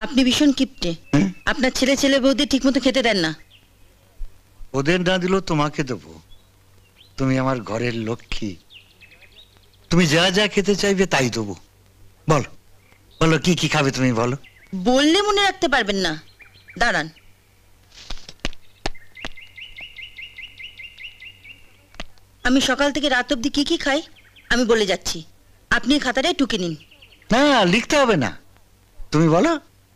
আপনি ভীষণ কিপটে। আপনার ছেলে ছেলে বৌদি ঠিকমতো খেতে দেন না। ওদের না দিলেও তোমাকে দেবো। তুমি আমার ঘরের লক্ষ্মী, তুমি যা যা খেতে চাইবে তাই দেবো। বলো বলো কি কি খাবে তুমি বলো। বললে মনে রাখতে পারবেন না, দাঁড়ান। আমি সকাল থেকে রাত অবধি কি কি খাই আমি বলে যাচ্ছি, আপনি খাতাটায় টুকে নিন। না লিখতে হবে না, তুমি বলো,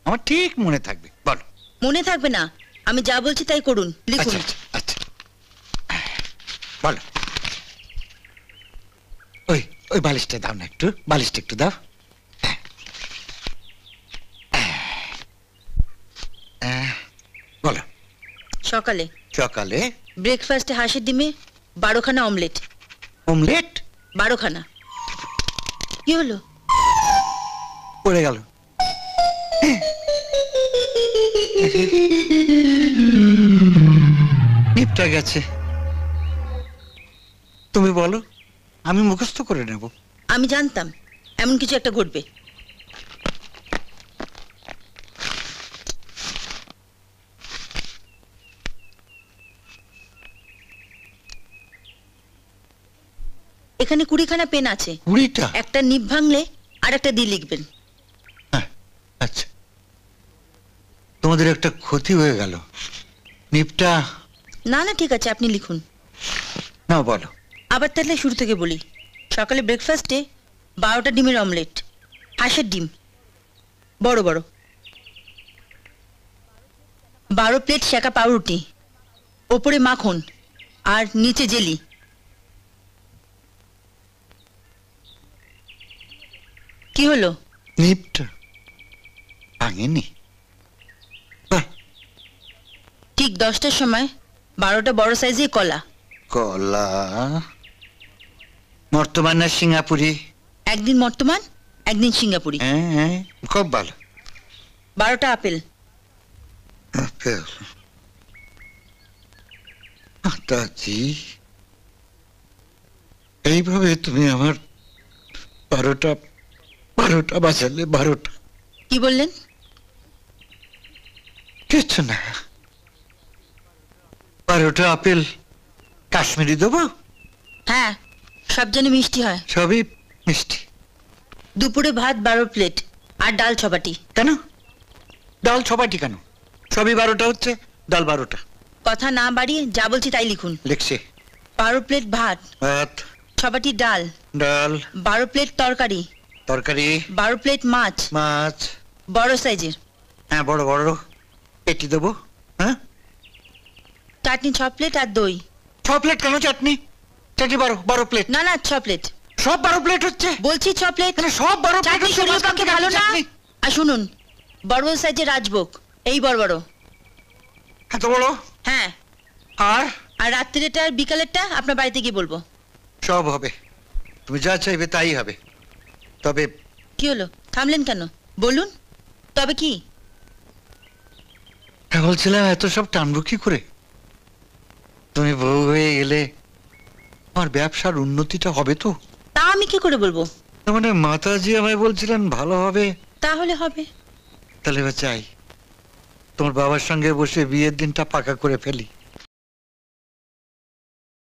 আমার ঠিক মনে থাকবে। বলো। মনে থাকবে না, আমি যা বলছি তাই করুন, লিখুন। আচ্ছা আচ্ছা বলো। ওই ওই বালিশটা দাও না, একটু বালিশটা একটু দাও। বলো। সকালে সকালে ব্রেকফাস্টে হাঁসের ডিমে 12খানা অমলেট। অমলেট? 12খানা। কি হলো? পড়ে গেল। নিপটা গেছে। তুমি বলো, আমি মুখস্থ করে নেব। আমি জানতাম এমন কিছু একটা ঘটবে। এখানে 20খানা পেন আছে। 20টা? একটা নিব ভাঙলে আর একটা দিয়ে লিখবেন। হ্যাঁ, আচ্ছা। তোমাদের একটা ক্ষতি হয়ে গেল। নিপটা? না না ঠিক আছে, আপনি লিখুন। না বলো। আবার তাহলে শুরু থেকে বলি। সকালে ব্রেকফাস্টে 12টা ডিমের অমলেট, হাঁসের ডিম বড় বড়, 12 প্লেট সেকা পাউরুটি, ওপরে মাখন আর নিচে জেলি। কি হলো? নিপটা ভাঙেনি। ঠিক 10টার সময় 12টা বড় সাইজের কলা। কলা বর্তমান না সিঙ্গাপুরি? একদিন বর্তমান, একদিন সিঙ্গাপুরি। হ্যাঁ, খুব ভালো। 12টা আপেল। আপেল? দাদি, এইভাবে তুমি আমার 12টা বাজালে। 12টা? কি বললেন? কিছু না। 12টা আপেল কাশ্মীরি দেবো? হ্যাঁ, সব যেন মিষ্টি হয়। সবই মিষ্টি। দুপুরে ভাত 12 প্লেট আর ডাল 6 বাটি। কেন ডাল 6 বাটি কেন? সবই 12টা হচ্ছে, ডাল 12টা। কথা না বাড়িয়ে যা বলছি তাই লিখুন। লিখছি। 12 প্লেট ভাত, ভাত, 6 বাটি ডাল, ডাল, 12 প্লেট তরকারি, তরকারি, 12 প্লেট মাছ মাছ বড় সাইজের। হ্যাঁ বড় বড় পেটি দেবো। হ্যাঁ, চাটনি 6 প্লেট আর দই। 6 প্লেট কেন চাটনি? চাটনি 12 প্লেট। না না 6 প্লেট। সব 12 প্লেট হচ্ছে? বলছি 6 প্লেট। সব 12 প্লেট চাটনি হচ্ছে? শরীরের পক্ষে ভালো না। আর শুনুন, বড় বড় সাইজের রাজভোগ, এই বড় বড়। এত বড়? হ্যাঁ। আর আর রাত্রিটা আর বিকালেরটা আপনার বাড়িতে গিয়ে বলবো। সব হবে, তুমি যা চাইবে তাই হবে। তবে কি হলো, থামলেন কেন? বলুন, তবে কি? বলছিলাম, এত সব টানবো কি করে? তুমি বউ হয়ে গেলে আমার ব্যবসার উন্নতিটা হবে তো? তা আমি কি করে বলবো? তার মানে মাতাজি আমায় বলছিলেন ভালো হবে। তাহলে হবে। তাহলে এবার চাই তোমার বাবার সঙ্গে বসে বিয়ের দিনটা পাকা করে ফেলি।